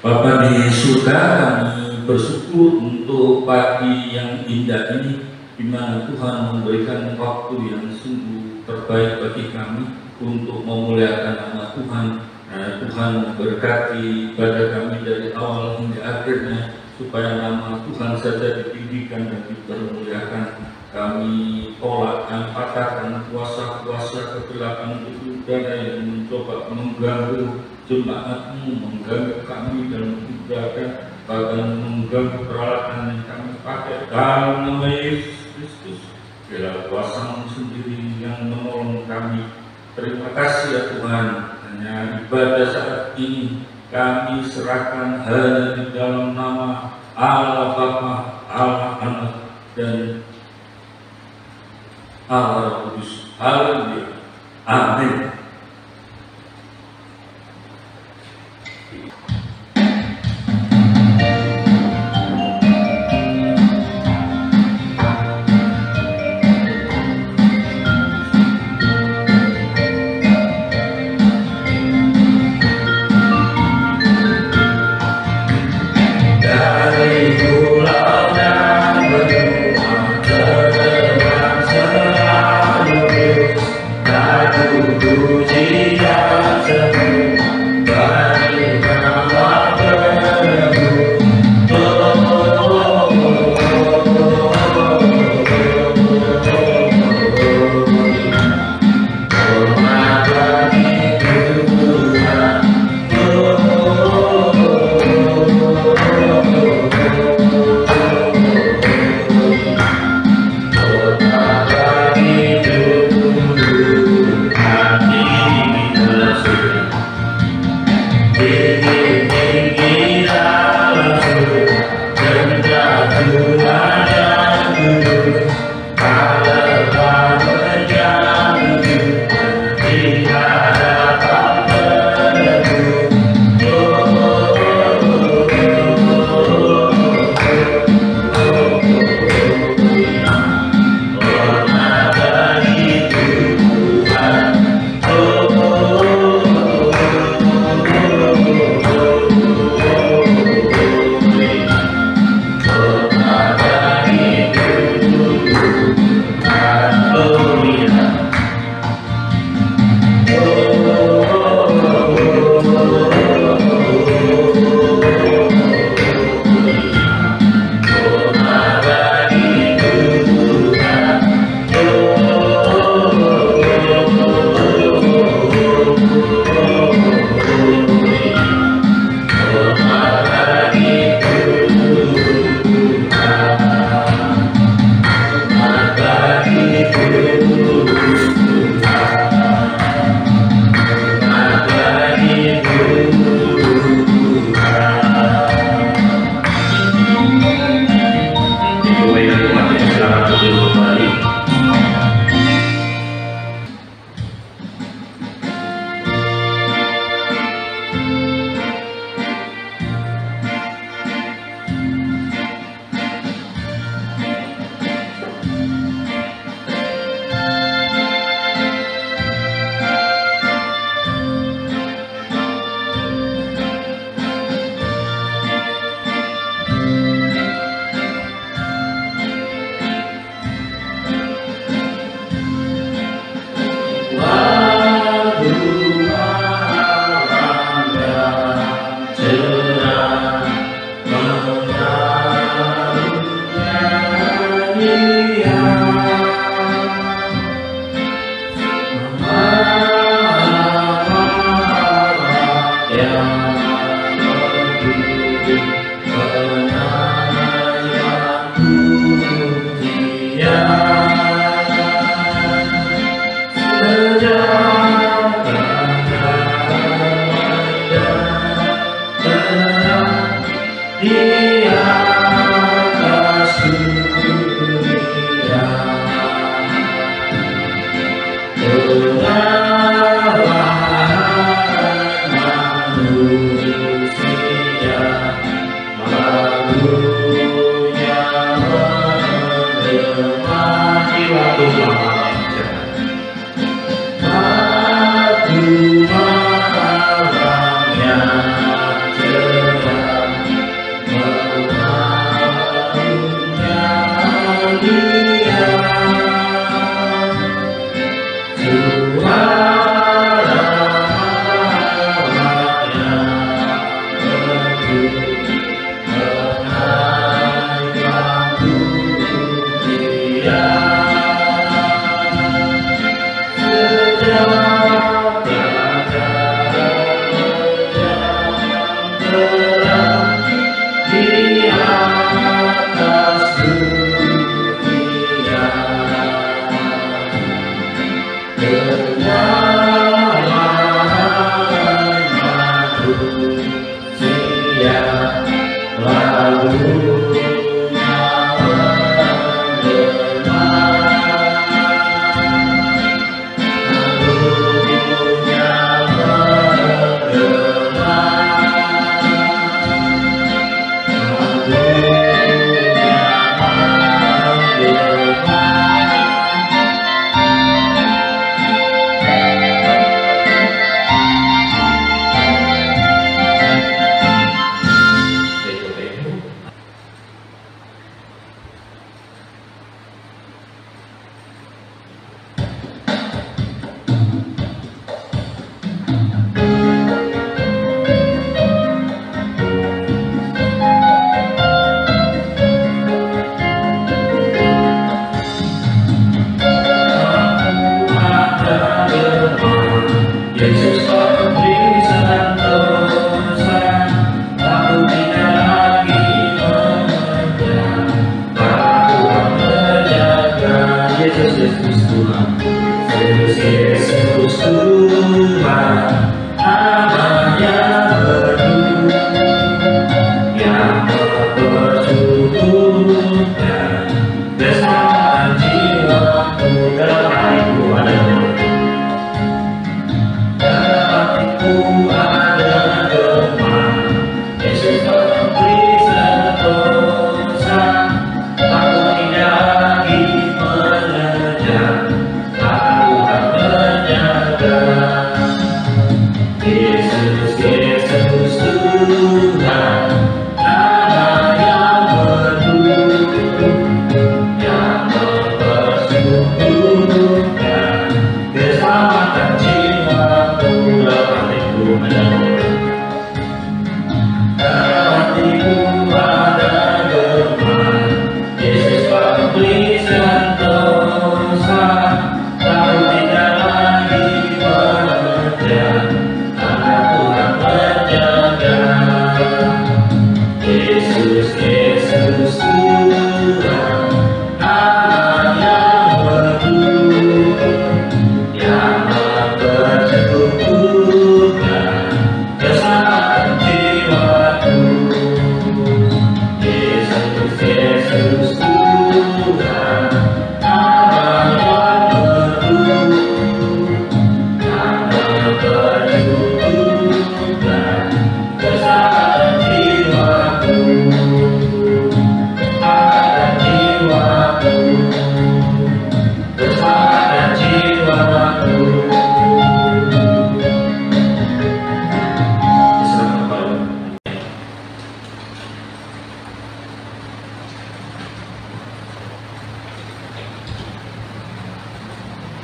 Bapa di surga, kami bersyukur untuk pagi yang indah ini, di mana Tuhan memberikan waktu yang sungguh terbaik bagi kami untuk memuliakan nama Tuhan. Tuhan memberkati ibadah kami dari awal hingga akhirnya, supaya nama Tuhan saja ditinggikan dan dipermuliakan. Kami tolak dan patahkan kuasa-kuasa kegelapan udara yang mencoba mengganggu jemaat-Mu, mengganggu kami dalam ibadah, bahkan mengganggu peralatan yang kami pakai. Dalam nama Yesus Kristus, biarlah kuasa-Mu sendiri yang menolong kami. Terima kasih ya Tuhan. Hanya ibadah saat ini kami serahkan hanya di dalam nama Allah Bapa, Allah Anak, dan Allah Kudus. Haleluya. Amin.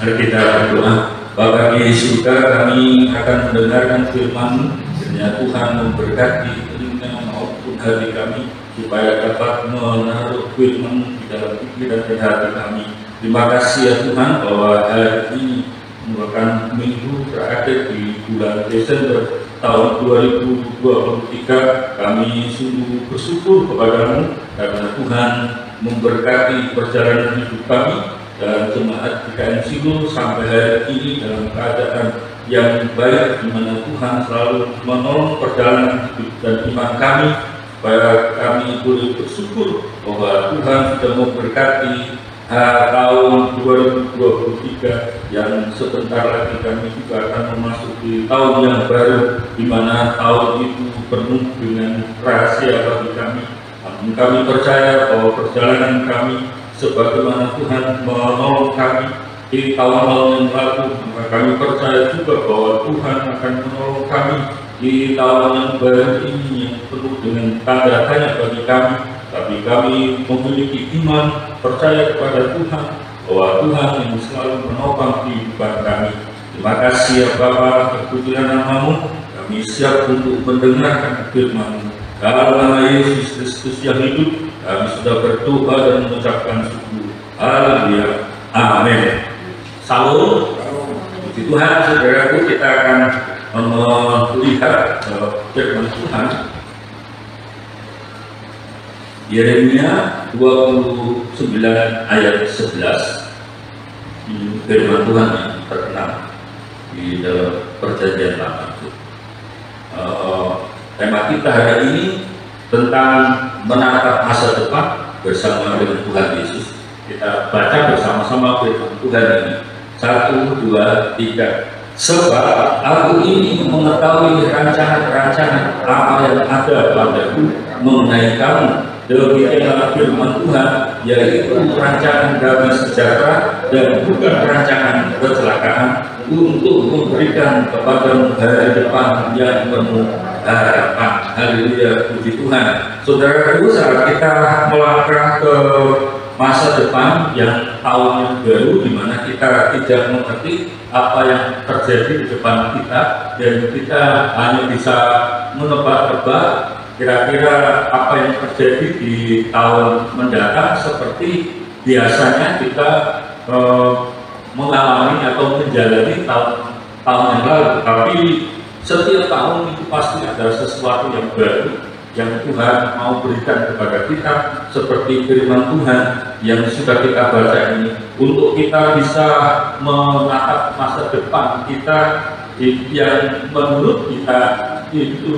Mari kita berdoa. Bapa di surga, kami akan mendengarkan firman-Mu. Kiranya Tuhan memberkati telinga maupun hati kami, supaya dapat menaruh firman-Mu di dalam pikiran dan hati kami. Terima kasih ya Tuhan, bahwa hari ini merupakan minggu terakhir di bulan Desember tahun 2023. Kami sungguh bersyukur kepada-Mu karena Tuhan memberkati perjalanan hidup kami dan jemaat GKM Silo sampai hari ini dalam keadaan yang baik, di mana Tuhan selalu menolong perjalanan hidup dan iman kami, supaya kami boleh bersyukur bahwa Tuhan sudah memberkati tahun 2023 yang sebentar lagi kami juga akan memasuki tahun yang baru, di mana tahun itu penuh dengan rahasia bagi kami. Kami percaya bahwa perjalanan kami sebagaimana Tuhan menolong kami di tahun-tahun yang lalu, maka kami percaya juga bahwa Tuhan akan menolong kami di tahun yang baru ini yang penuh dengan tanda tanya bagi kami. Tapi kami memiliki iman, percaya kepada Tuhan bahwa Tuhan yang selalu menopang kehidupan kami. Terima kasih ya Bapa, terpujilah nama-Mu. Kami siap untuk mendengarkan firman-Mu. Dalam nama Yesus Kristus yang hidup, kami sudah berdoa dan mengucapkan syukur. Haleluya. Amin. Salam. Puji Tuhan, saudaraku, kita akan melihat firman Tuhan. Yeremia 29 ayat 11. Firman Tuhan yang terkenal di dalam Perjanjian Lama. Tema kita hari ini tentang menatap masa depan bersama dengan Tuhan Yesus. Kita baca bersama-sama firman Tuhan ini. 1, 2, 3. Sebab aku ini mengetahui rancangan-rancangan apa yang ada padaku mengenai kamu. Demikianlah firman Tuhan, yaitu rancangan damai sejahtera dan bukan rancangan kecelakaan, untuk memberikan kepadamu hari depan yang penuh harapan. Haleluya, puji Tuhan. Saudaraku, saat kita melangkah ke masa depan yang tahun yang baru, di mana kita tidak mengerti apa yang terjadi di depan kita, dan kita hanya bisa menebak-nebak kira-kira apa yang terjadi di tahun mendatang. Seperti biasanya kita mengalami atau menjalani tahun yang lalu, tapi setiap tahun itu pasti ada sesuatu yang baru yang Tuhan mau berikan kepada kita, seperti firman Tuhan yang sudah kita baca ini, untuk kita bisa menatap masa depan kita yang menurut kita itu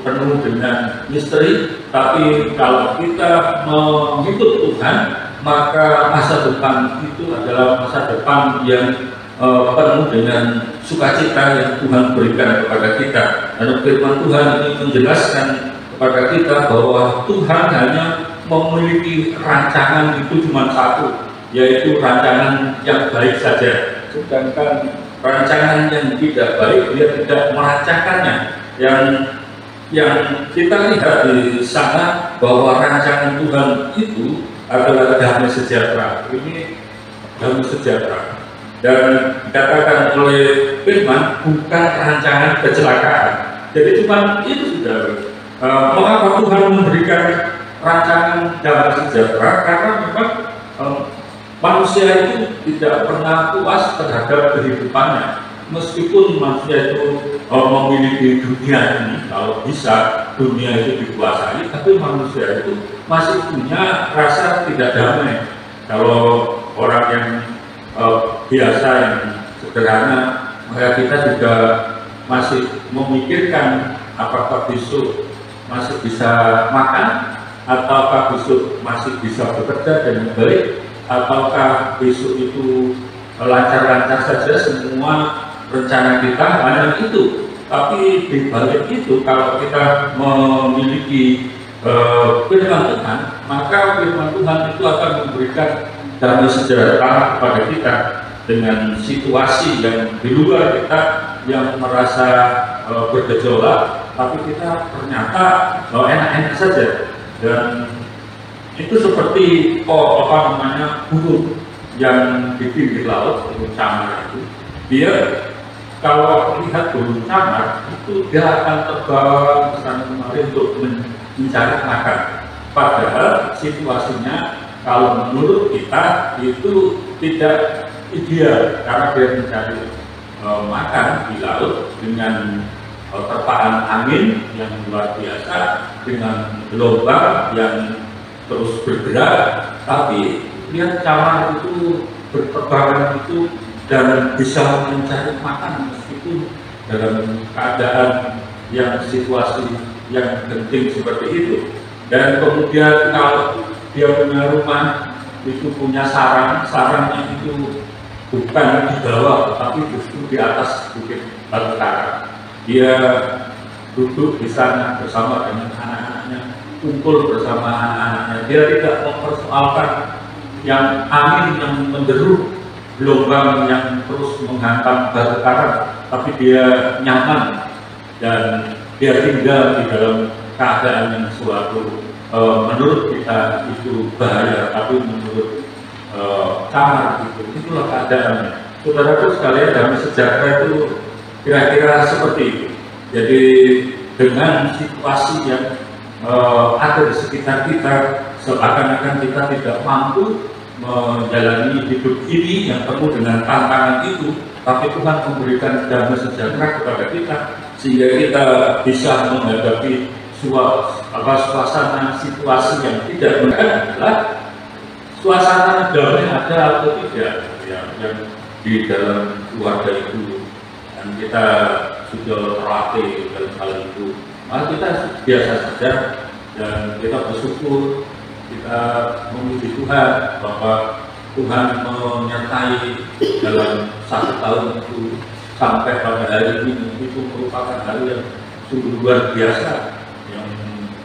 penuh dengan misteri. Tapi kalau kita mengikut Tuhan, maka masa depan itu adalah masa depan yang penuh dengan sukacita yang Tuhan berikan kepada kita. Dan firman Tuhan ini menjelaskan kepada kita bahwa Tuhan hanya memiliki rancangan itu cuma satu, yaitu rancangan yang baik saja. Sedangkan rancangan yang tidak baik, dia tidak merancangkannya. Yang kita lihat di sana bahwa rancangan Tuhan itu adalah damai sejahtera. Ini damai sejahtera, dan dikatakan oleh firman bukan rancangan kecelakaan. Jadi cuma itu, sudah. Mengapa Tuhan memberikan rancangan damai sejahtera? Karena memang manusia itu tidak pernah puas terhadap kehidupannya. Meskipun manusia itu memiliki dunia ini, kalau bisa dunia itu dikuasai, tapi manusia itu masih punya rasa tidak damai. Kalau orang yang biasa, yang sederhana, maka kita juga masih memikirkan apakah besok masih bisa makan, ataukah besok masih bisa bekerja dengan baik, ataukah besok itu lancar-lancar saja semua rencana kita. Hanya itu. Tapi di balik itu, kalau kita memiliki firman Tuhan, maka firman Tuhan itu akan memberikan damai sejahtera kepada kita dengan situasi yang di luar kita yang merasa bergejolak, tapi kita ternyata enak-enak saja. Dan itu seperti burung yang di pinggir laut, burung camar itu. Dia kalau melihat burung camar itu, dia akan terbang ke sana kemari untuk mencari makan. Padahal situasinya kalau menurut kita itu tidak ideal, karena dia mencari makan di laut dengan terpaan angin yang luar biasa, dengan gelombang yang terus bergerak. Tapi lihat camar itu berterbangan itu dan bisa mencari makan meskipun dalam keadaan yang situasi yang genting seperti itu. Dan kemudian kalau dia punya rumah itu, punya sarangnya itu bukan di bawah, tapi justru di atas bukit batu karang. Dia duduk di sana bersama dengan anak-anaknya, kumpul bersama anak-anaknya. Dia tidak mempersoalkan yang angin yang menderu, gelombang yang terus menghantam batu karang, tapi dia nyaman dan dia tinggal di dalam keadaan yang suatu menurut kita itu bahaya, tapi menurut camar itulah keadaannya. Saudaraku sekalian, damai sejahtera itu kira-kira seperti itu. Jadi dengan situasi yang ada di sekitar kita, seakan-akan kita tidak mampu menjalani hidup ini yang penuh dengan tantangan itu, tapi Tuhan memberikan damai sejahtera kepada kita sehingga kita bisa menghadapi suasana situasi yang tidak benar adalah suasana damai ada atau tidak yang di dalam keluarga itu, dan kita sudah terlatih dalam hal itu, maka kita biasa saja dan kita bersyukur, kita memuji Tuhan bahwa Tuhan menyertai dalam 1 tahun itu sampai pada hari ini. Itu merupakan hal yang sungguh luar biasa, yang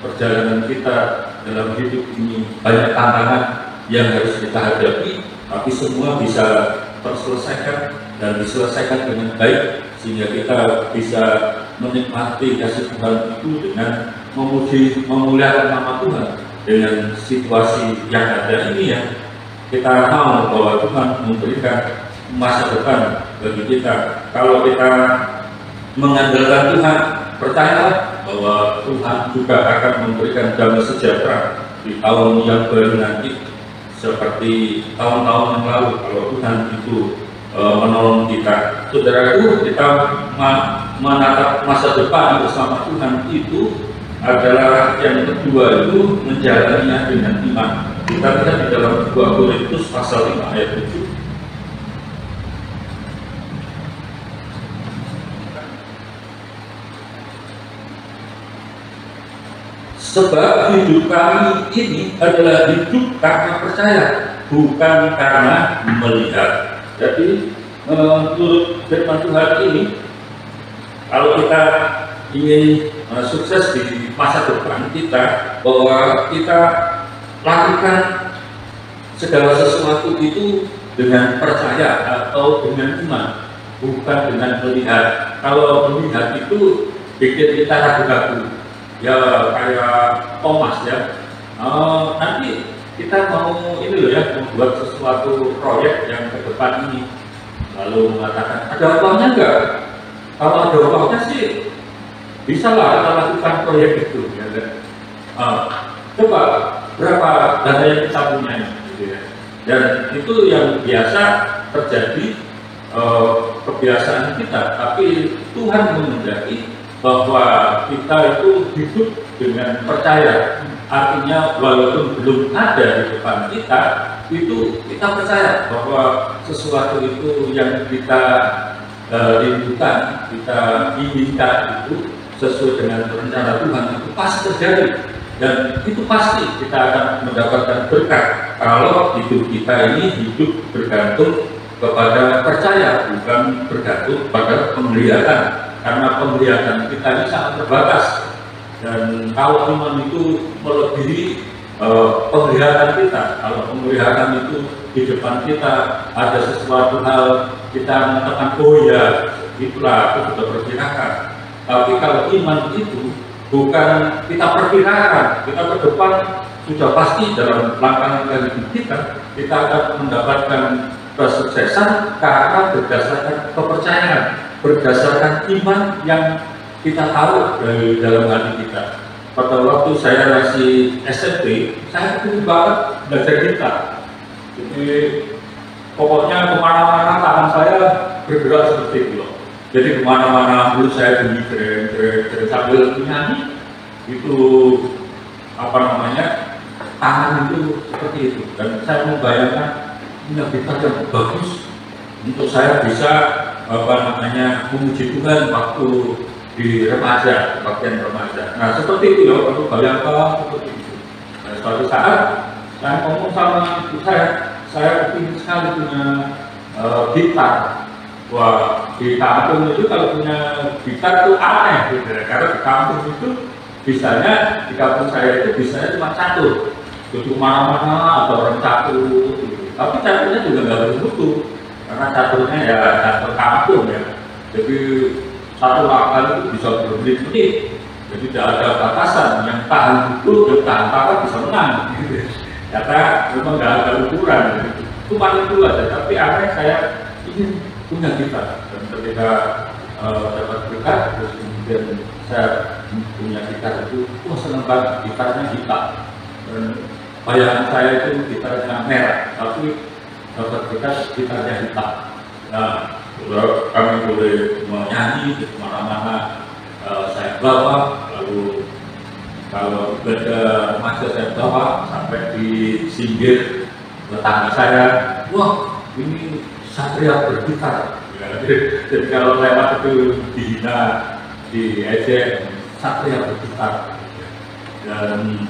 perjalanan kita dalam hidup ini banyak tantangan yang harus kita hadapi, tapi semua bisa terselesaikan dan diselesaikan dengan baik sehingga kita bisa menikmati kasih Tuhan itu dengan memuliakan nama Tuhan dengan situasi yang ada ini, ya. Kita tahu bahwa Tuhan memberikan masa depan bagi kita. Kalau kita mengandalkan Tuhan, percayalah bahwa Tuhan juga akan memberikan damai sejahtera di tahun yang baru nanti, seperti tahun-tahun yang lalu kalau Tuhan itu menolong kita. Saudaraku, kita menatap masa depan bersama Tuhan itu adalah yang kedua itu menjalaninya dengan iman. Kita lihat di dalam 2 Korintus pasal 5 ayat 7. Sebab hidup kami ini adalah hidup karena percaya, bukan karena melihat. Jadi menurut firman Tuhan ini, kalau kita ingin sukses di masa depan kita, bahwa kita lakukan segala sesuatu itu dengan percaya atau dengan iman, bukan dengan melihat. Kalau melihat itu bikin kita ragu-ragu, ya kayak Thomas, ya. Nanti kita mau ini loh ya, membuat sesuatu proyek yang ke depan ini, lalu mengatakan ada uangnya enggak? Kalau ada uangnya sih bisa lah kita lakukan proyek itu, ya. Coba berapa dana yang kita punya, gitu ya. Dan itu yang biasa terjadi, kebiasaan kita. Tapi Tuhan menghendaki bahwa kita itu hidup dengan percaya. Artinya walaupun belum ada di depan kita, itu kita percaya bahwa sesuatu itu yang kita rindukan, kita inginkan itu sesuai dengan rencana Tuhan, itu pasti terjadi. Dan itu pasti kita akan mendapatkan berkat kalau hidup kita ini hidup bergantung kepada percaya, bukan bergantung pada penglihatan. Karena penglihatan kita ini sangat terbatas, dan kalau iman itu melebihi penglihatan kita. Kalau penglihatan itu di depan kita ada sesuatu hal, kita mengatakan oh ya itulah aku sudah perkirakan. Tapi kalau iman itu bukan kita perkirakan, kita ke depan sudah pasti dalam langkah-langkah hidup kita akan mendapatkan kesuksesan karena berdasarkan kepercayaan, berdasarkan iman yang kita tahu dari dalam hati kita. Pada waktu saya masih SMP, saya ingin banget belajar gitar. Jadi pokoknya kemana-mana tangan saya bergerak seperti itu. Jadi kemana-mana dulu saya bunyi sambil menyanyi, itu apa namanya, tangan itu seperti itu. Dan saya membayangkan punya gitar yang bagus untuk saya bisa apa namanya memuji Tuhan waktu di remaja, bagian remaja. Nah seperti itu ya, waktu bayangkan seperti itu. Nah, suatu saat saya ngomong sama ibu saya ingin sekali punya gitar. Wah, di kampung itu kalau punya gitar itu aneh, gitu. Karena di kampung itu bisanya, di kampung saya itu bisanya cuma catur, duduk mana-mana atau orang catur, gitu. Tapi caturnya juga nggak bermutu, karena caturnya ya catur kampung ya. Jadi satu akal itu bisa bermenit-menit, jadi tidak ada batasan. Yang tahan duduk, yang tahan tahan bisa menang, gitu. Karena memang nggak ada ukuran, gitu. Itu paling dulu aja. Tapi akhirnya saya ingin punya gitar, dan ketika dapat berkat, terus kemudian saya punya gitar itu, senang banget, gitarnya hitam, dan bayangan saya itu gitarnya merah, tapi dapat kita gitarnya hitam. Nah, kami boleh menyanyi di mana-mana saya bawa, lalu kalau beda remaja saya bawa sampai di singgir tetangga saya, wah ini Satria bergitar. Ya, jadi kalau lewat itu dihina, diejek, Satria bergitar. Dan